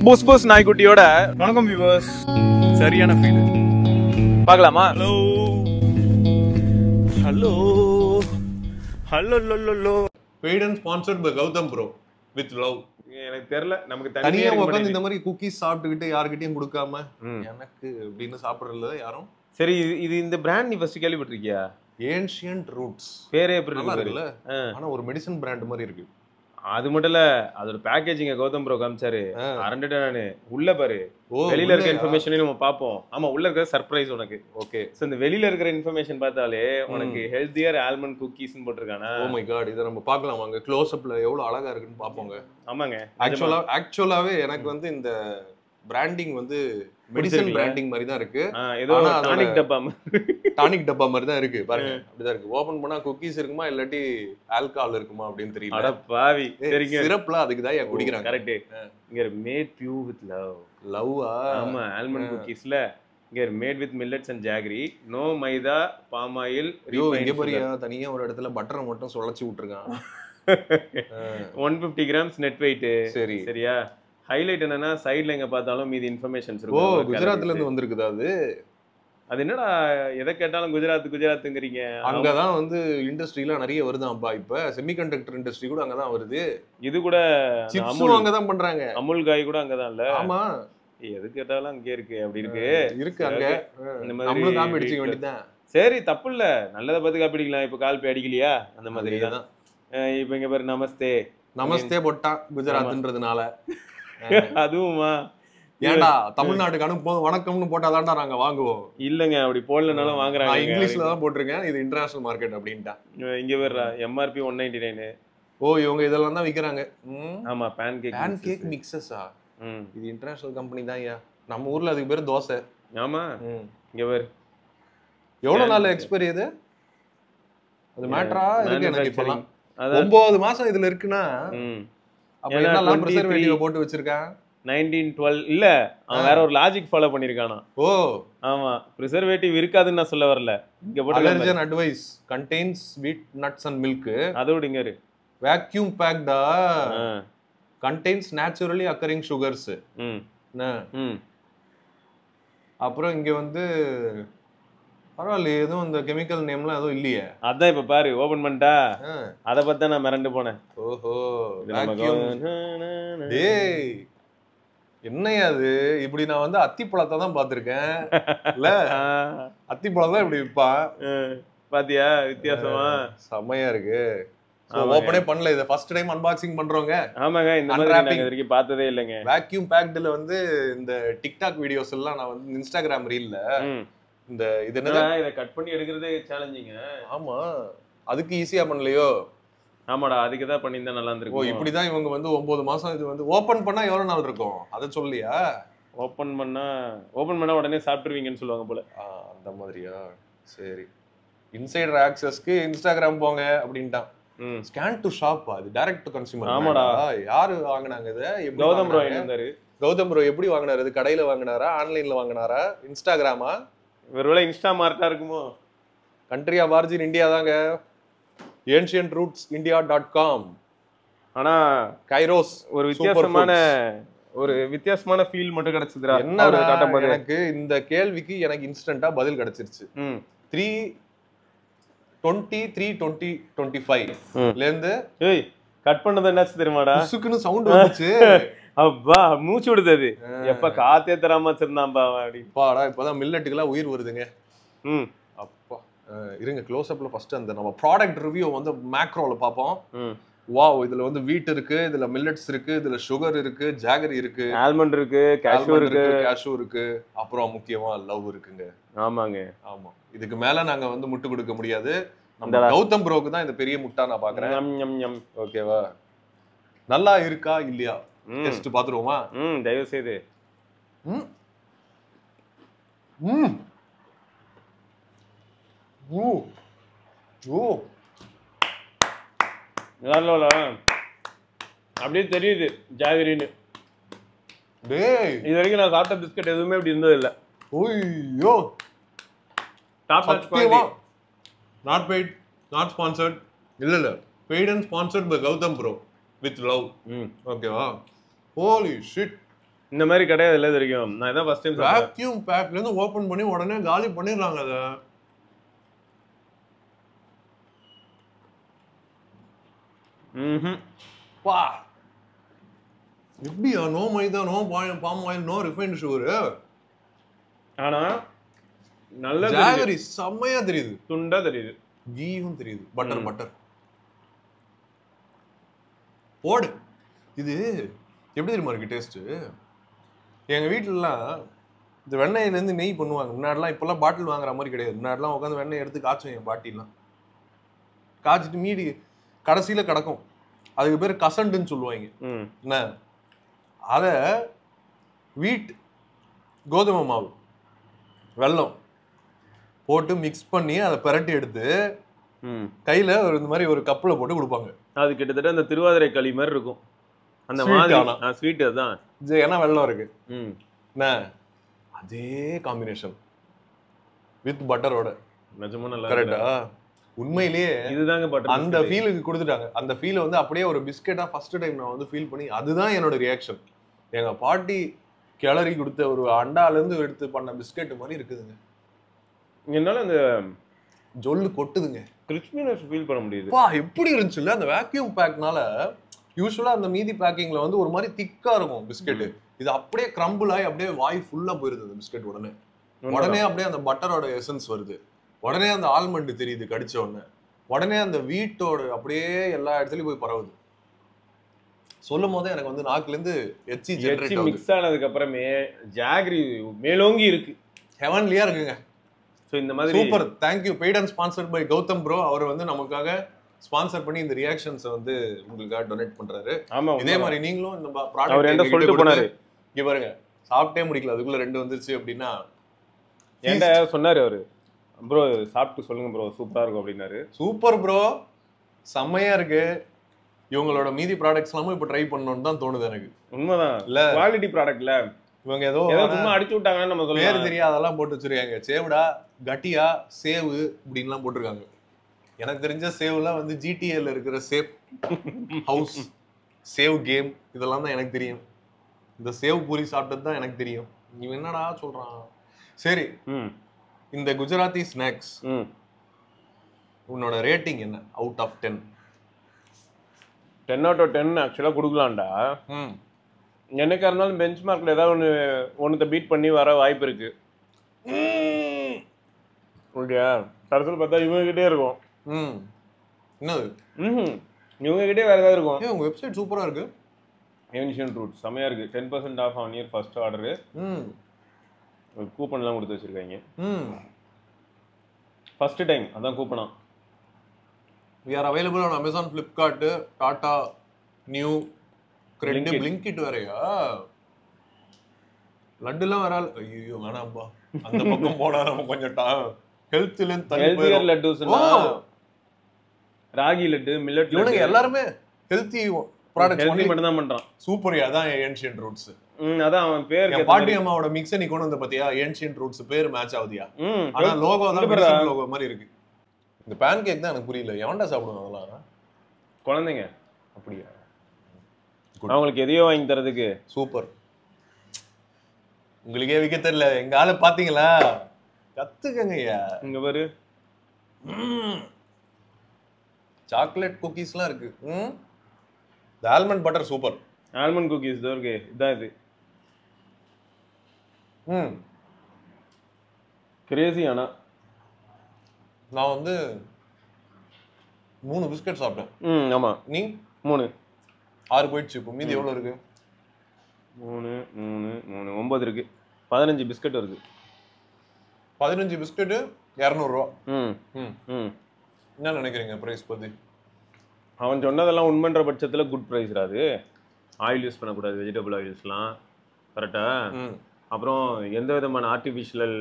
புஸ் புஸ் நாய்க்குட்டியோட வணக்கம் வியூவர்ஸ். சரியான ஃபீல் பார்க்கலாமா? Hello hello hello low. paid and sponsored by Gautam bro with love. எனக்கு தெரியல, நமக்கு தனியா உட்கார்ந்து இந்த மாதிரி குக்கீஸ் சாப்பிட்டுக்கிட்டு யார்கிட்டயும் கொடுக்காம எனக்கு அப்படின்னு சாப்பிடுறதுல யாரும். சரி, இது இந்த பிராண்ட் நீ ஃபர்ஸ்ட் கேள்விப்பட்டிருக்கியா? ஏன்ஷியன்ட் ரூட்ஸ் பேரே எப்படி இருக்குல்ல, ஆனா ஒரு மெடிசன் பிராண்ட் மாதிரி இருக்கு. அது மட்டும் இல்ல, அதோட பேக்கேஜிங்க கௌதம் ப்ரோ காமிச்சாரு. அரண்டடா நானு உள்ள பாரு, வெளியில இருக்க இன்ஃபர்மேஷனையும் நம்ம பாப்போம். ஆமா, உள்ள இருக்கிற சர்ப்ரைஸ் உனக்கு. ஓகே, சோ இந்த வெளியில இருக்கிற இன்ஃபர்மேஷன் பார்த்தாலே உனக்கு ஹெல்தியர் ஆல்மண்ட் குக்கீஸ்னு போட்டுருக்கானா. ஓ மை காட், இத நம்ம பார்க்கலாம் வாங்க. க்ளோஸ் அப்ல எவ்வளவு அழகா இருக்குன்னு பாப்போங்க. ஆமாங்க, ஆக்சுவலாவே எனக்கு வந்து இந்த பிராண்டிங் வந்து மெடிசன் பிராண்டிங் மாதிரி தான் இருக்கு. ஏதோ டானிக் டப்பா மாதிரி தான் இருக்கு. பாருங்க, அப்படிதான் இருக்கு. ஓபன் பண்ணா குக்கீஸ் இருக்குமா இல்லாட்டி ஆல்கஹால் இருக்குமா அப்படின்னு தெரியல. அட பாவி, சரிங்க. சிரப்ல அதுக்கு தான் குடிக்கிறாங்க. கரெக்ட். இங்க மேட் பியூர் வித் லவ். லவ்வா? ஆமா, ஆல்மண்ட் குக்கீஸ்ல இங்க made with millets and jaggery, no maida, palm oil, இங்க பாரியா தனியா ஒரு இடத்துல பட்டரை மட்டும் சுழச்சி விட்டுருக்கான். 150 கிராம்ஸ் நெட் வெயிட். சரி, சரியா? ஹைலைட் என்னன்னா சைடுல எங்க பார்த்தாலும் மீதி இன்ஃபர்மேஷன்ஸ் இருக்கு. ஓ, குஜராத்ல இருந்து வந்திருக்குது அது. அது என்னடா எதை கேட்டாலும் குஜராத்துங்கிறீங்க. அங்கதான் வந்து இண்டஸ்ட்ரியில நிறைய வருதாம்பா. இப்ப செமிகண்டக்டர் இண்டஸ்ட்ரி கூட அங்கதான் வருது. இது கூட சிப்ஸும் அங்கதான் பண்றாங்க. அமுல் காய் கூட அங்கதான் இல்ல? ஆமா, எது கேட்டாலும் அங்கே இருக்கு. அப்படி இருக்கு அங்க. இந்த மாதிரி காப்பி அடிச்சுக்க வேண்டியதுதான். சரி, தப்பு இல்ல, நல்லதை பார்த்து காப்பி அடிக்கலாம். இப்ப கால் பே அடிக்கலையா அந்த மாதிரி தான். இப்ப இங்க பாரு, நமஸ்தே போட்டா குஜராத்ன்றதுனால. அதுவுமா? ஏன்டா தமிழ்நாட்டுக்கு அனுப்பும் வணக்கம்னு போட்டாதான்டா நாங்க வாங்குவோம். இல்லங்க, அப்படி போடலனாலும் வாங்குறாங்க. இங்கிலீஷ்ல தான் போட்டிருக்கேன், இது இன்டர்நேஷனல் மார்க்கெட் அப்படின்ட்டா. இங்க வேற எம்ஆர்பி 199. ஓ, இவங்க இதெல்லாம் தான் விக்கிறாங்க. ஆமா, பேன்கேக் மிக்ஸஸா? இது இன்டர்நேஷனல் கம்பெனி தான். ஐயா, நம்ம ஊர்ல அதுக்கு பேரு தோசை. ஆமா, இங்க வேற எவ்வளவு நாள் எக்ஸ்பைரி இது? அது மேட்டரா இருக்கு எனக்கு இப்பலாம். 9 மாசம் இதுல இருக்குன்னா அப்ப என்னலாம் ப்ரிசர்வேட்டிவ் போட்டு வச்சிருக்கான்? 1912 இல்ல, அவன் வேற ஒரு லாஜிக் ஃபாலோ பண்ணிருக்கானா. ஓ ஆமா, ப்ரிசர்வேட்டிவ் இருக்காதுன்னு நான் சொல்ல வரல. இங்க போட்டு allergen advice contains wheat nuts and milk. அதோட இங்க இரு வாக்யூம் பேக்டா கண்டெய்ன்ஸ் நேச்சுரலி அக்கரிங் சுகர்ஸ். அப்புறம் இங்க வந்து பரவாயில்ல, எதுவும் இந்த கெமிக்கல் நேம்லாம் எதுவும் இல்லையே. அதான் இப்ப பாரு, ஓபன் பண்ணிட்டா அத பத்தி நான் மிரண்டு போனேன். ஓஹோ, டேய் என்னையா அது? இப்படி நான் வந்து அத்திப்பழத்தை தான் பாத்திருக்கேன். இல்ல, அத்திப்பழம் தான் இப்படி விற்பான். பாத்தியா வித்தியாசமா? செமையா இருக்கு. ஓபனே பண்ணல, இத ஃபர்ஸ்ட் டைம் அன்பாக்சிங் பண்றோங்க. ஆமாங்க, இந்த மாதிரி நான் இதுவரைக்கும் பார்த்ததே இல்லங்க. வாக்யூம் பேக்ட்ல வந்து இந்த டிக்டாக் வீடியோஸ் எல்லாம் நான் வந்து இன்ஸ்டாகிராம் ரீல்ல இந்த இது என்னடா இத கட் பண்ணி எடுக்கிறதே சேலஞ்சிங்க. ஆமா, அதுக்கு ஈஸியா பண்ணலையோ? ஆமாடா, அதுக்கு தான் பண்ணியிருந்தா நல்லா இருந்திருக்கும். ஓ, இப்படிதான் இவங்க வந்து 9 மாசம் இது வந்து ஓபன் பண்ணா எவ்வளவு நாள் இருக்கும் அத சொல்லியா? ஓபன் பண்ணா உடனே சாப்பிட்டுருவீங்கன்னு சொல்லுவாங்க போல. அந்த மாதிரியா? சரி, இன்சைடர் ஆக்சஸ்க்கு இன்ஸ்டாகிராம் போங்க அப்படின்ட்டான். ஸ்கேன் டு ஷாப், அது டைரக்ட் டு கன்சியூமர். ஆமாடா, யாரு வாங்குனாங்க இத? கௌதம் ப்ரோ இருந்தாரு. கௌதம் ப்ரோ எப்படி வாங்குனாரு? இது கடையில வாங்குனாரா, ஆன்லைன்ல வாங்குனாரா, இன்ஸ்டாகிராமா? ஒருவேளை இன்ஸ்டா மார்ட்டா இருக்குமோ? கண்ட்ரி ஆஃப் ஆரிஜின் இந்தியா தாங்க, ancientroots.india.com. ஆனா கைரோஸ் ஒரு வித்தியாசமான ஃபீல் மட்டும் கிடைச்சதுடா. என்ன எனக்கு இந்த கேள்விக்கு எனக்கு இன்ஸ்டன்ட்டா பதில் கிடைச்சிருச்சு. 3/20/2025 ல இருந்து ஏய் கட் பண்ணது என்னாச்சு தெரியுமாடா? சுக்குன்னு சவுண்ட் வந்துச்சு. அப்பா மூச்சு விடுது. எப்ப காத்தே தராம வச்சிருந்தாம்பா அப்படி. பாடா, இப்பதான் மில்லட்டுக்கெல்லாம் உயிர் வருதுங்க. அப்பா இருங்க, க்ளோஸ் அப்ல ஃபர்ஸ்ட் அந்த நம்ம ப்ராடக்ட் ரிவ்யூ வந்து மேக்ரோல பாப்போம். வாவ், இதுல வந்து வீட் இருக்கு, இதுல மில்லட்ஸ் இருக்கு, இதுல சுகர் இருக்கு, ஜாகரி இருக்கு, ஆல்மண்ட் இருக்கு, கேஷ்யூ இருக்கு, அப்புறம் முக்கியமா லவ் இருக்குங்க. ஆமாங்க, ஆமா. இதுக்கு மேல நாங்க வந்து முட்டு கொடுக்க முடியாது. நம்ம கௌதம் ப்ரோக்கு தான் இந்த பெரிய முட்டா நான் பாக்குறேன். ஓகேவா? நல்லா இருக்கா இல்லையா டெஸ்ட் பாத்துருவோமா? தயவு செய்து. அப்படியே தெரியுது ஜாகரின்னு. இது வரைக்கும் நான் சாப்பிட்ட பிஸ்கட் எதுவுமே இப்படி இருந்தது இல்ல. ஓய்யோ, நாட் பெய்ட், நாட் ஸ்பான்சர்ட். இல்ல, paid and sponsored by Gautham bro with love. ஓகேவா? ஹோலி ஷிட், இந்த மாதிரி கிடையாது இல்ல தெரியும். நான் இதான் ஃபர்ஸ்ட் டைம் வேக்யூம் பேக்ல இருந்து ஓபன் பண்ணி உடனே காலி பண்ணிடுறாங்க அத. பா எப்படியா? No maida, no palm oil, no refined sugar. ஆனா நல்ல ஜாகரி செம்மையா தெரியுது, துண்டா தெரியுது, கீயும் தெரியுது, பட்டர் போடு. இது எப்படி தெரியுமா இருக்கு டேஸ்ட்? எங்க வீட்டுலலாம் இந்த வெண்ணெயில இருந்து நெய் பண்ணுவாங்க முன்னாடிலாம். இப்பெல்லாம் பாட்டில் வாங்குற மாதிரி கிடையாது. முன்னாடிலாம் உட்காந்து வெண்ணெய் எடுத்து காய்ச்சும் என் பாட்டிலாம். காய்ச்சிட்டு மீதி கடைசியில கிடக்கும். அதுக்கு பேர் கசண்டுன்னு சொல்லுவாங்க. என்ன அத வீட் கோதுமை மாவு வெல்லம் போட்டு மிக்ஸ் பண்ணி அதை பிரட்டி எடுத்து கையில இந்த மாதிரி ஒரு கப்புல போட்டு கொடுப்பாங்க. அது கிட்டத்தட்ட அந்த திருவாதிரை களி மாதிரி இருக்கும். அந்த மாதிரி ஸ்வீட் தான், ஏன்னா வெல்லம் இருக்கு. என்ன அதே காம்பினேஷன் வித் பட்டரோட. நிஜமா நல்லா கரெக்டா? உண்மையிலேயே இதுதாங்க பட்டர். அந்த ஃபீலுக்கு கொடுத்துட்டாங்க. அந்த ஃபீல் வந்து அப்படியே ஒரு பிஸ்கெட்டா ஃபர்ஸ்ட் டைம் நான் வந்து ஃபீல் பண்ணி, அதுதான் என்னோட ரியாக்ஷன். எங்க பாட்டி கிளறி கொடுத்த ஒரு அண்டால இருந்து எடுத்து பண்ண பிஸ்கெட் மாதிரி இருக்குதுங்க. என்னால அந்த ஜொல்லு கொட்டுதுங்க, கிறிஸ்பினஸ் ஃபீல் பண்ண முடியுது. பா எப்படி இருந்துச்சுல்ல அந்த வேக்யூம் பேக்னால. யூசுவலா அந்த மீதி பேக்கிங்ல வந்து ஒரு மாதிரி திக்கா இருக்கும் பிஸ்கெட். இது அப்படியே கிரம்பிள் ஆகி அப்படியே வாய் ஃபுல்லா போயிருது அந்த பிஸ்கெட். உடனே அப்படியே அந்த பட்டரோட எசன்ஸ் வருது, உடனே அந்த ஆல்மண்ட் தெரியுது கடிச்ச உடனே, உடனே அந்த வீட்டோட அப்படியே எல்லா இடத்துலயும் போய் பரவுது. சொல்லும் போதே எனக்கு வந்து நாக்குல இருந்து எச்சி ஜெனரேட் ஆகுது. மிக்ஸ் ஆனதுக்கு அப்புறமே ஜாகரி மேலோங்கி இருக்கு, ஹெவன்லியா இருக்குங்க. சோ இந்த மாதிரி super. Thank you. Paid and sponsored by Gautham bro. அவர் வந்து நமக்காக ஸ்பான்சர் பண்ணி இந்த ரியாக்ஷன்ஸ் வந்து உங்களுக்காக டொனேட் பண்றாரு. ஆமா, இதே மாதிரி நீங்களும் இந்த ப்ராடக்ட் அவர் என்ன சொல்லிட்டு போனாரு இங்க பாருங்க. சாப்பிட்டே முடிக்கல அதுக்குள்ள 2 வந்துருச்சு அப்படின்னா ஏன்டா சொன்னாரு அவரு. ப்ரோ சாப்பிட்டு சொல்லுங்க ப்ரோ, சூப்பரா இருக்கும் அப்படின்னாரு. சூப்பர் ப்ரோ, செம்மையா இருக்கு. இவங்களோட மீதி ப்ராடக்ட்ஸ் எல்லாமும் இப்ப ட்ரை பண்ணணும்னு தான் தோணுது எனக்கு. உண்மைதான் இல்ல, குவாலிட்டி ப்ராடக்ட்ல இவங்க ஏதோ சும்மா அடிச்சு விட்டாங்கன்னு நம்ம சொல்ல பேர் தெரியாது அதெல்லாம் போட்டு வச்சிருக்காங்க. சேவுடா, கட்டியா, சேவு இப்படின்லாம் போட்டிருக்காங்க. எனக்கு தெரிஞ்ச சேவ்லாம் வந்து ஜிடிஏல இருக்கிற சேவ் ஹவுஸ், சேவ் கேம் இதெல்லாம் தான் எனக்கு தெரியும். இந்த சேவ் பூரி சாப்பிட்டது தான் எனக்கு தெரியும். இவன் என்னடா சொல்றான்? சரி, இந்த குஜராத்தி ஸ்நாக்ஸ் உன்னோட ரேட்டிங் என்ன அவுட் ஆஃப் 10? 10 out of 10 ஆக்சுவலாக கொடுக்கலாம்டா. என்னைக்கா இருந்தாலும் பெஞ்ச் மார்க்கில் ஏதாவது ஒன்றுத்தை பீட் பண்ணி வர வாய்ப்பு இருக்கு. ஓகே, கடைசியில் பார்த்தா இவங்ககிட்டே இருக்கும். என்னது? இவங்ககிட்டே வேற ஏதாவது இருக்கும். உங்கள் வெப்சைட் சூப்பராக இருக்கு. ஏன்ஷியன்ட் ரூட்ஸ் செம்மையாக இருக்கு. 10% off on your first order. கூப்பன்லாம் கொடுத்து வச்சிருக்காங்க. ஃபர்ஸ்ட் டைம் அதான் கூப்பனா. We are available on Amazon, Flipkart, Tata, New, Credit, Blinkit வேறயா? லட்டுலாம் வரால. ஐயோ வேணாம்பா, அந்த பக்கம் போனா நம்ம கொஞ்சம் ஹெல்த்ல தள்ளி போயிடும். லட்டுஸ்னா ராகி லட்டு, மில்லட் லட்டு, எல்லாரும் ஹெல்தி ப்ராடக்ட்ஸ் மட்டும் தான் பண்றான். சூப்பர்யா, அதான் ஏன்ஷியன்ட் ரூட்ஸ். அதான் அவன் பேர். பாட்டி அம்மாவோட மிக்ஸ் நீ கொண்டு வந்த பாத்தியா? ஏன்ஷியன்ட் ரூட்ஸ் பேர் மேட்ச் ஆகுதியா? ஆனா லோகோ தான் லோகோ மாதிரி இருக்கு. இந்த பேன் கேக் தான் எனக்கு புரியல, எவன்டா சாப்பிடுவாங்க அதெல்லாம்? குழந்தைங்க. அப்படியா? அவங்களுக்கு எதையோ வாங்கி தரதுக்கு. சூப்பர். உங்களுக்கே விற்க தெரியல, எங்க ஆளு பாத்தீங்களா? கத்துக்கங்கய்யா. இங்க பாரு, சாக்லேட் குக்கீஸ்லாம் இருக்கு. இந்த almond butter super. Almond cookies தான் இருக்கு. இதான் இது. கிரேசி. ஆனா நான் வந்து 3 பிஸ்கட் சாப்பிட்டேன். ஆமா, நீ 3. 6 போயிடுச்சு. இப்போ மீதி எவ்வளவு இருக்கு? 3 3 3 9 இருக்கு. 15 பிஸ்கட் வருது. 15 பிஸ்கட் 200 ரூபா. என்ன நினைக்கிறீங்க பிரைஸ் பத்தி? அவன் சொன்னதெல்லாம் உண்மைன்ற பட்சத்துல குட் பிரைஸ். அது ஆயில் யூஸ் பண்ணக்கூடாது, வெஜிடபிள் ஆயில்ஸ்லாம் கரெக்டா. அப்புறம் எந்த விதமான ஆர்டிஃபிஷியல்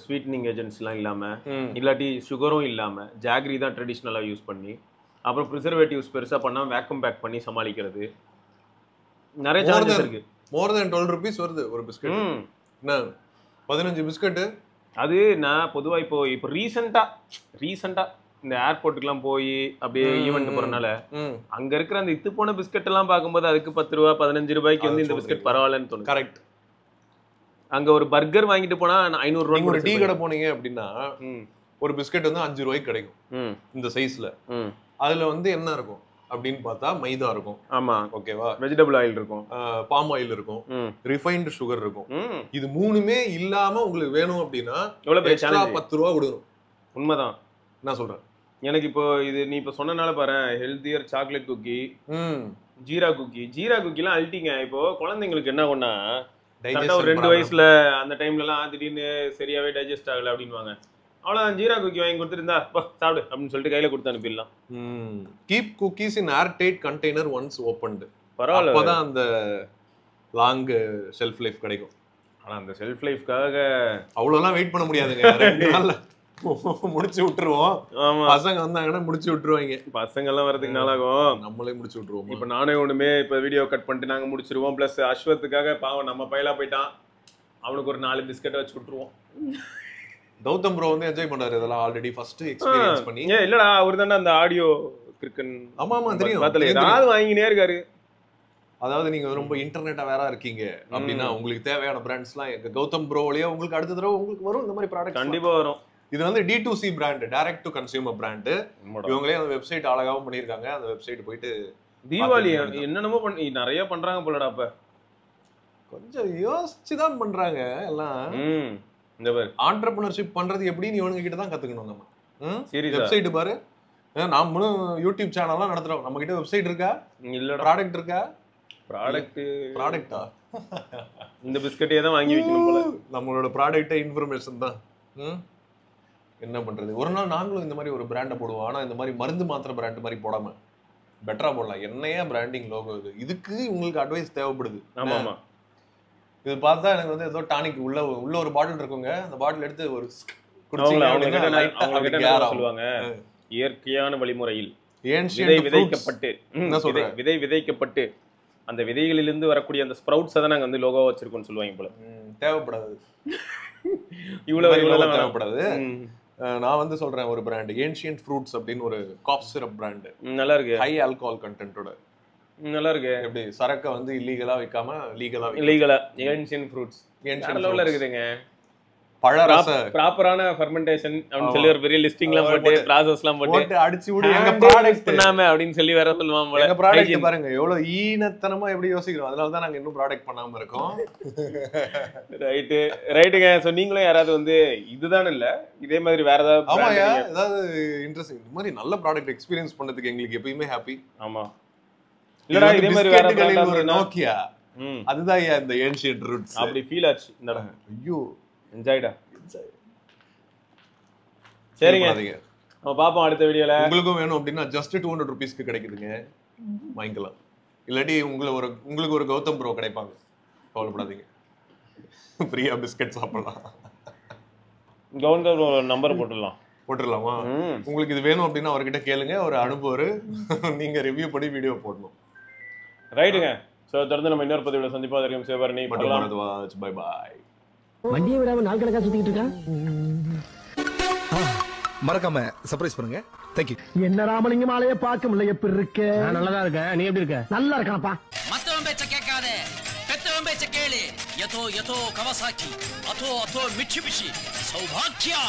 ஸ்வீட்னிங் ஏஜென்ட்ஸ்லாம் இல்லாமல், இல்லாட்டி சுகரும் இல்லாமல் ஜாகரி தான் ட்ரெடிஷ்னலாக யூஸ் பண்ணி, அப்புறம் ப்ரிசர்வேட்டிவ்ஸ் பெருசாக பண்ணாமல் வேக்கம் பேக் பண்ணி சமாளிக்கிறது. நிறைய சார்ஜஸ் இருக்கு. மோர் தென் 12 rupees வருது ஒரு பிஸ்கட். என்ன 15 பிஸ்கட்டு? அது நான் பொதுவாக இப்போ ரீசெண்டாக இந்த ஏர்போர்ட்டுக்குலாம் போய் அப்படியே ஈவெண்ட் போறனால அங்க இருக்கிற அந்த இத்து போன பிஸ்கட் எல்லாம் பார்க்கும்போது அதுக்கு 10 ரூபா 15 ரூபாய்க்கு வந்து இந்த பிஸ்கட் பரவாயில்லன்னு தோணும். கரெக்ட். அங்க ஒரு பர்கர் வாங்கிட்டு போனா 500 ரூபாய். ஒரு டீ கடை போனீங்க அப்படின்னா ஒரு பிஸ்கட் வந்து 5 ரூபாய்க்கு கிடைக்கும் இந்த சைஸ்ல. அதுல வந்து என்ன இருக்கும் அப்படின்னு பார்த்தா மைதா இருக்கும். ஆமா, ஓகேவா, வெஜிடபிள் ஆயில் இருக்கும், பாம் ஆயில் இருக்கும், ரிஃபைன்டு சுகர் இருக்கும். இது மூணுமே இல்லாம உங்களுக்கு வேணும் அப்படின்னா எக்ஸ்ட்ரா 10 ரூபா கொடுக்கணும். உண்மைதான். என்ன சொல்றேன், எனக்கு இப்போ இது நீ இப்ப சொன்னனால பாரு, ஹெல்தியர் சாக்லேட் குக்கி, ஜீரா குக்கிலாம் அல்ட்டிங்க. இப்போ குழந்தைங்களுக்கு என்ன ஒண்ணா ஒரு 2 வயசுல அந்த டைம்ல எல்லாம் திடீர்னு சரியாவே டைஜஸ்ட் ஆகல அப்படின்வாங்க. அவ்வளவுதான், ஜீரா குக்கி வாங்கி கொடுத்துருந்தா சாப்பிடு அப்படின்னு சொல்லிட்டு கையில கொடுத்து அனுப்பிடலாம். கீப் குக்கீஸ் இன் ஏர் டைட் கண்டெய்னர் ஒன்ஸ் ஓபன்டு. பரவாயில்ல, அப்பதான் அந்த லாங் ஷெல்ஃப் லைஃப் கிடைக்கும். ஆனா அந்த ஷெல்ஃப் லைஃப்காக அவ்வளோலாம் வெயிட் பண்ண முடியாதுங்க. 2 நாள்ல முடிச்சு விட்டுருவோம். பசங்க வந்தாங்கன்னா முடிச்சு விட்டுருவாங்க. பசங்க எல்லாம் வரதுக்கு நாளாகும், நம்மளே முடிச்சு விட்டுருவோம். இப்ப நானே ஒண்ணுமே இப்ப வீடியோ கட் பண்ணிட்டு நாங்க முடிச்சிருவோம். பிளஸ் அஸ்வத்துக்காக பாவம் நம்ம பையலா போயிட்டான், அவனுக்கு ஒரு 4 பிஸ்கட் வச்சு விட்டுருவோம். கௌதம் ப்ரோ வந்து என்ஜாய் பண்றாரு இதெல்லாம் ஆல்ரெடி ஃபர்ஸ்ட் எக்ஸ்பீரியன்ஸ் பண்ணி. இல்லடா அவர் தானே அந்த ஆடியோ கிரிக்கன். ஆமா தெரியும், ஏதாவது வாங்கினே இருக்காரு. அதாவது நீங்க ரொம்ப இன்டர்நெட்டா வேற இருக்கீங்க அப்படின்னா உங்களுக்கு தேவையான பிராண்ட்ஸ்லாம் எங்க கௌதம் ப்ரோலயே உங்களுக்கு அடுத்த தடவை உங்களுக்கு வரும் இந்த மாதிரி ப்ராடக்ட். கண்டிப்பா வரும். இது வந்து D2C brand, direct to consumer brand. இவங்களே அந்த வெப்சைட் அழகாவும் பண்ணிருக்காங்க. அந்த வெப்சைட் போயிட்டு தீபாவளி என்னென்னமோ பண்ணி நிறைய பண்றாங்க போலடா. அப்ப கொஞ்சம் யோசிச்சுதான் பண்றாங்க எல்லாம். இந்த பாரு, ஆண்டர்பிரினர்ஷிப் பண்றது எப்படின்னு இவங்க கிட்ட தான் கத்துக்கணும் நம்ம. வெப்சைட் பாரு, நாமளும் யூடியூப் சேனல்லாம் நடத்துறோம். நம்ம கிட்ட வெப்சைட் இருக்கா? இல்ல. ப்ராடக்ட் இருக்கா? ப்ராடக்ட்டா இந்த பிஸ்கட்டே தான் வாங்கி வைக்கணும் போல. நம்மளோட ப்ராடக்ட் இன்ஃபர்மேஷன் தான். என்ன பண்றது, ஒரு நாள் நாங்களும் இந்த மாதிரி ஒரு பிராண்டை போடுவோம். ஆனா இந்த மாதிரி மருந்து மாத்திரை பிராண்ட் மாதிரி போடாம பெட்டரா போடலாம். என்னையா பிராண்டிங் லோகோ இது, இதுக்கு உங்களுக்கு அட்வைஸ் தேவைப்படுது. ஆமா ஆமா, இது பார்த்தா எனக்கு வந்து ஏதோ டானிக் உள்ள ஒரு பாட்டில் இருக்குங்க. அந்த பாட்டில் எடுத்து ஒரு சொல்லுவாங்க, இயற்கையான வழிமுறையில் விதை விதைக்கப்பட்டு அந்த விதைகளிலிருந்து வரக்கூடிய அந்த ஸ்ப்ரவுட்ஸ் தான் நாங்க வந்து லோகோ வச்சிருக்கோம்னு சொல்லுவாங்க போல. தேவைப்படாது, இவ்வளவு தேவைப்படாது. நான் வந்து சொல்றேன் ஒரு பிராண்ட், ஏன்ஷியன்ட் ஃப்ரூட்ஸ் அப்படின்னு ஒரு காஃப் சிரப் பிராண்ட். நல்லா இருக்கு, ஹை ஆல்கஹால் கண்டென்ட்டோட. நல்லா இருக்கு. எப்படி சரக்க வந்து இல்லீகலா வைக்காம லீகலா ஏன்ஷியன்ட் ஃப்ரூட்ஸ் ஏன்ஷியன்ட் லெவல்ல இருக்குதுங்க. பழரச ப்ராப்பரான ஃபெர்மெண்டேஷன் அப்படினு சொல்லி ஒரு பெரிய லிஸ்டிங்லாம் போட்டு ப்ராசஸ்லாம் போட்டு அடிச்சு விடு எங்க ப்ராடக்ட் பண்ணாம அப்படினு சொல்லி வேற சொல்லுவாங்க போல. எங்க ப்ராடக்ட் பாருங்க எவ்வளவு ஈனத்தனமா எப்படி யோசிக்கிறோம். அதனால தான் நாங்க இன்னும் ப்ராடக்ட் பண்ணாம இருக்கோம். ரைட்டுங்க. சோ நீங்களும் யாராவது வந்து இதுதான் இல்ல இதே மாதிரி வேற ஏதாவது இன்ட்ரஸ்டிங் இந்த மாதிரி நல்ல ப்ராடக்ட் எக்ஸ்பீரியன்ஸ் பண்ணதுக்கு எங்களுக்கு எப்பயுமே ஹாப்பி. ஆமா, இல்லடா இதே மாதிரி வேற பிராண்ட் ஒரு நோக்கியா, அதுதான் இந்த ஏன்ஷியன்ட் ரூட்ஸ். அப்படி ஃபீல் ஆச்சு இந்த இடம். ஐயோ என்ஜாய்டா. சரிங்க, நம்ம பாப்போம் அடுத்த வீடியோல. உங்களுக்கும் வேணும் அப்படின்னா ஜஸ்ட் 200 ரூபீஸ்க்கு கிடைக்குதுங்க, வாங்கிக்கலாம். இல்லாட்டி உங்களுக்கு ஒரு கௌதம் ப்ரோ கிடைப்பாங்க, கவலைப்படாதீங்க. ஃப்ரீயா பிஸ்கட் சாப்பிடலாம். கௌதம் ப்ரோ நம்பர் போட்டுடலாமா? உங்களுக்கு இது வேணும் அப்படின்னா அவர்கிட்ட கேளுங்க, அவர் அனுப்புவாரு. நீங்க ரிவ்யூ பண்ணி வீடியோ போடணும். ரைட்டுங்க. சோ தொடர்ந்து நம்ம இன்னொரு பதிவுல சந்திப்போம். வரைக்கும் சிவபரணி பை பாய். வண்டியை விடாம நாள் கணக்கா சுத்திட்டு இருக்கான். மறக்காம சர்ப்ரைஸ் பண்ணுங்க. தேங்க்யூ. என்ன ராமலிங்கம் ஆளைய பார்க்க முடியல, எப்படி இருக்க? நான் நல்லதா இருக்கேன், நீ எப்படி இருக்க? நல்லா இருக்கானப்பா. மத்தவன் பேச்ச கேட்காதே, பெத்தவன் பேச்ச கேளு. யதோ யதோ கவாசாக்கி, அதோ அதோ மிட்சுபிஷி, சௌபாக்கியா.